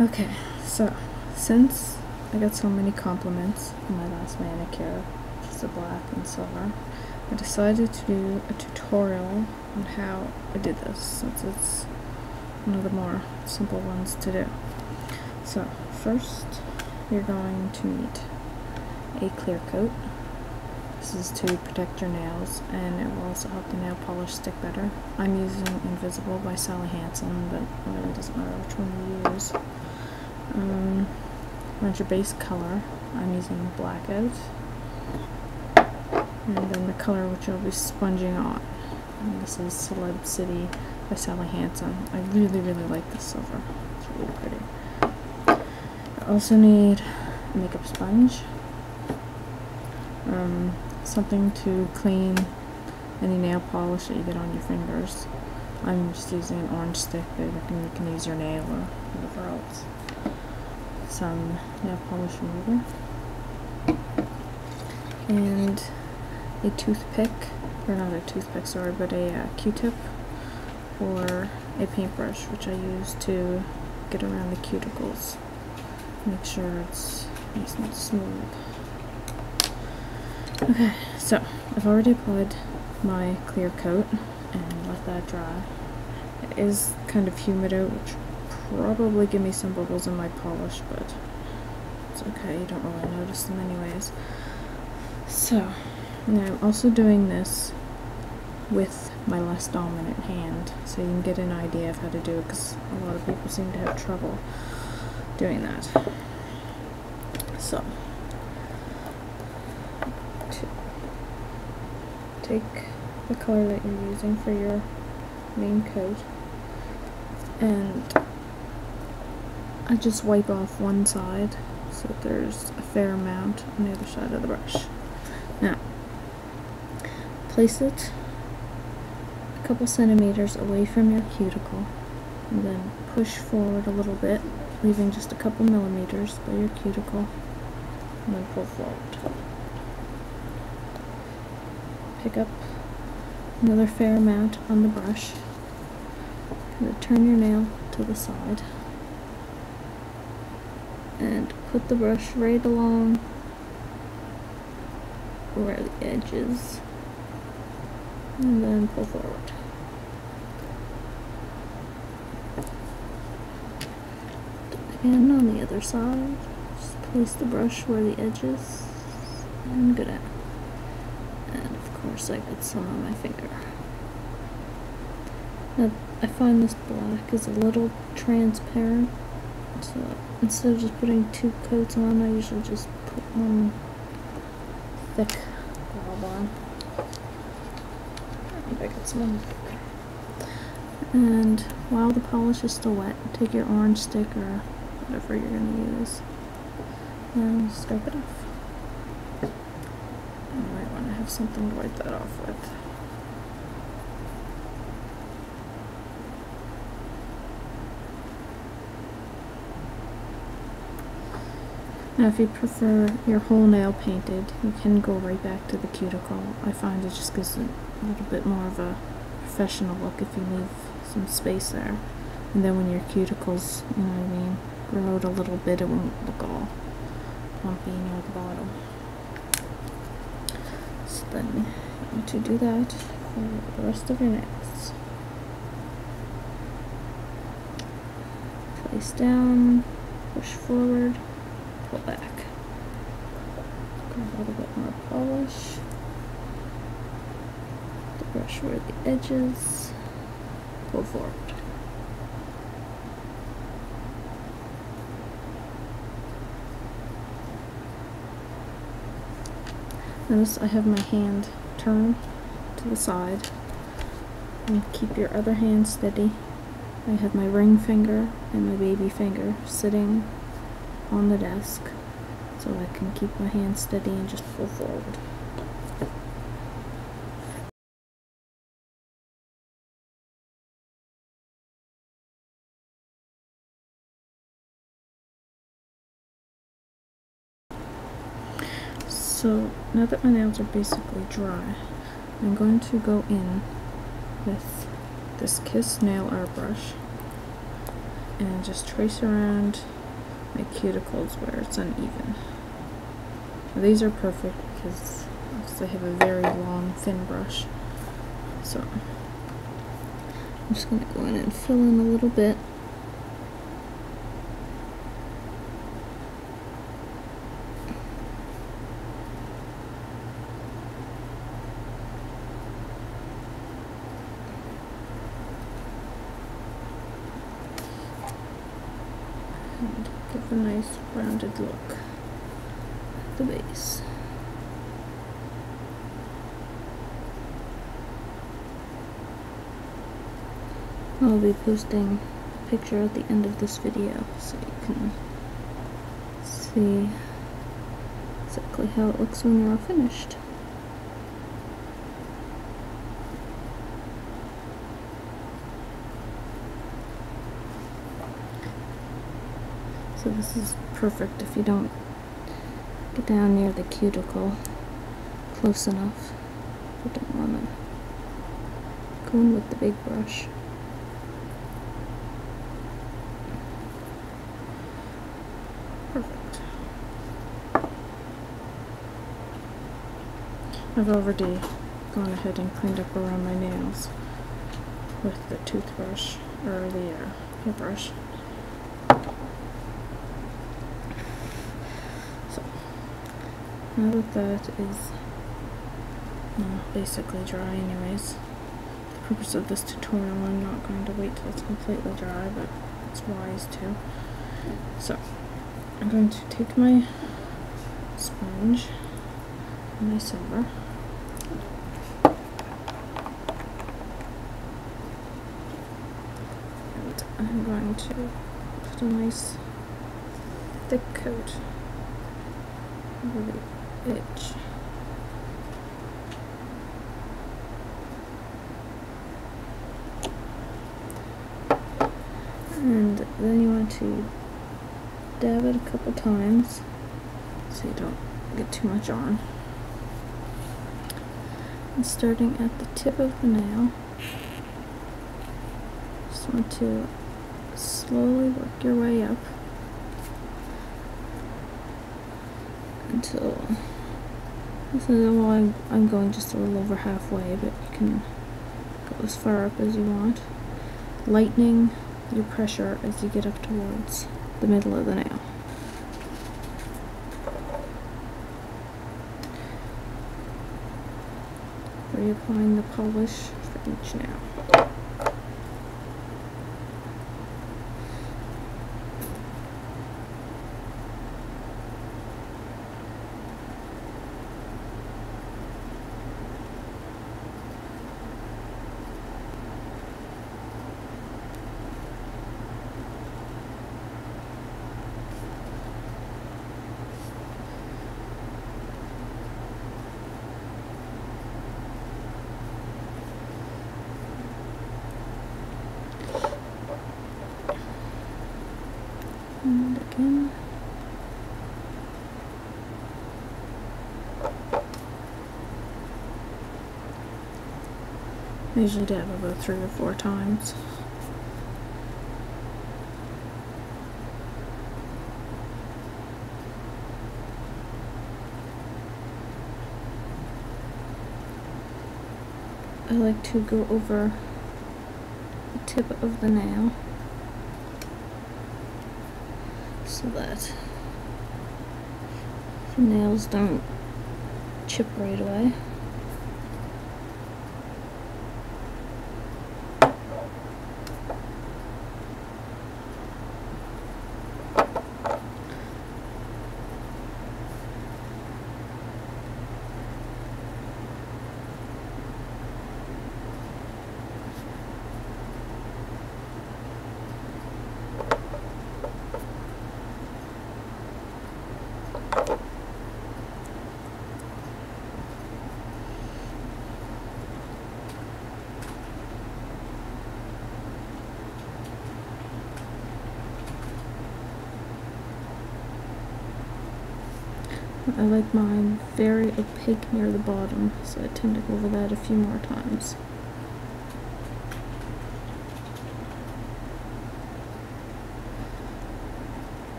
Okay, so since I got so many compliments on my last manicure, which is the black and silver, I decided to do a tutorial on how I did this, since it's one of the more simple ones to do. So first you're going to need a clear coat. This is to protect your nails, and it will also help the nail polish stick better. I'm using Invisible by Sally Hansen, but it really doesn't matter which one you use. Want your base color. I'm using Blackout, and then the color which you'll be sponging on. And this is Celeb City by Sally Hansen. I really like this silver. It's really pretty. I also need a makeup sponge. Something to clean any nail polish that you get on your fingers. I'm just using an orange stick, but you can use your nail or whatever else. Some nail polish remover. And a toothpick, or not a toothpick, sorry, but a Q-tip or a paintbrush, which I use to get around the cuticles. Make sure it's nice and smooth. Okay, so I've already applied my clear coat and let that dry. It is kind of humid out, which probably give me some bubbles in my polish, but it's okay, you don't really notice them anyways. So, now I'm also doing this with my less dominant hand, so you can get an idea of how to do it, because a lot of people seem to have trouble doing that. So, take the color that you're using for your main coat, and I just wipe off one side so that there's a fair amount on the other side of the brush. Now, place it a couple centimeters away from your cuticle, and then push forward a little bit, leaving just a couple millimeters by your cuticle, and then pull forward. Pick up another fair amount on the brush, kind of turn your nail to the side, and put the brush right along where the edge is, and then pull forward. And on the other side, just place the brush where the edge is, and go down. And of course I got some on my finger. Now, I find this black is a little transparent, so instead of just putting two coats on, I usually just put one thick blob on. And I got some on my finger. And while the polish is still wet, take your orange stick or whatever you're going to use and scrape it off. You might want to have something to wipe that off with. Now, if you prefer your whole nail painted, you can go right back to the cuticle. I find it just gives it a little bit more of a professional look if you leave some space there. And then when your cuticles, you know what I mean, grow out a little bit, it won't look all lumpy near the bottom. So then you want to do that for the rest of your nails. Place down, push forward, pull back. Grab a little bit more polish. The brush where the edge is, pull forward. Notice I have my hand turned to the side, and keep your other hand steady. I have my ring finger and my baby finger sitting on the desk, so I can keep my hand steady and just pull forward. So now that my nails are basically dry, I'm going to go in with this Kiss nail art brush and just trace around my cuticles where it's uneven. Now, these are perfect because I have a very long, thin brush. So I'm just going to go in and fill in a little bit. And give a nice rounded look at the base. I'll be posting a picture at the end of this video so you can see exactly how it looks when you're all finished. So this is perfect if you don't get down near the cuticle close enough. You don't want to go in with the big brush. Perfect. I've already gone ahead and cleaned up around my nails with the toothbrush, or the hairbrush. So, now that that is basically dry anyways, the purpose of this tutorial, I'm not going to wait till it's completely dry, but it's wise to. So, I'm going to take my sponge and my silver, and I'm going to put a nice thick coat over the edge. And then you want to dab it a couple times so you don't get too much on. And starting at the tip of the nail, just want to slowly work your way up until, well, I'm going just a little over halfway, but you can go as far up as you want, lightening your pressure as you get up towards the middle of the nail. Reapplying the polish for each nail. And again. I usually dab about 3 or 4 times. I like to go over the tip of the nail so that the nails don't chip right away. I like mine very opaque near the bottom, so I tend to go over that a few more times.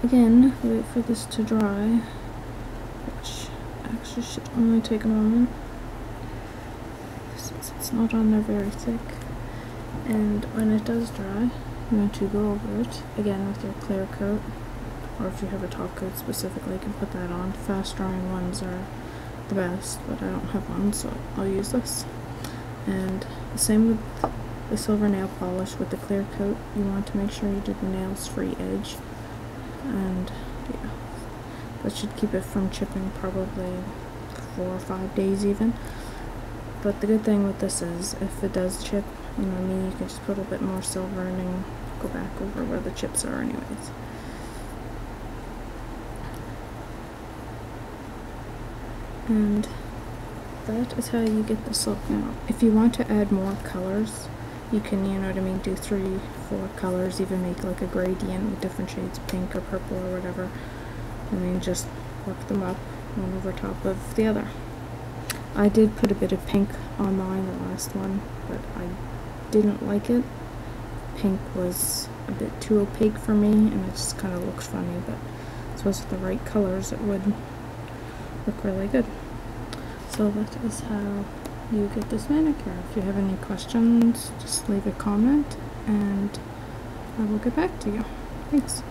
again, wait for this to dry, which actually should only take a moment since it's not on there very thick. And when it does dry, you want to go over it again with your clear coat, or if you have a top coat specifically, you can put that on. Fast drying ones are the best, but I don't have one, so I'll use this. And the same with the silver nail polish. With the clear coat, you want to make sure you do the nails free edge, and yeah, that should keep it from chipping probably 4 or 5 days even. But the good thing with this is, if it does chip, you know what I mean, you can just put a bit more silver in and go back over where the chips are anyways. And that is how you get this look. Now, if you want to add more colors, you can, you know what I mean, do 3, 4 colors, even make like a gradient with different shades of pink or purple or whatever. I mean, just work them up one over top of the other. I did put a bit of pink on mine, the last one, but I didn't like it. Pink was a bit too opaque for me, and it just kind of looked funny, but I suppose with the right colors it would look really good. So that is how you get this manicure. If you have any questions, just leave a comment and I will get back to you. Thanks.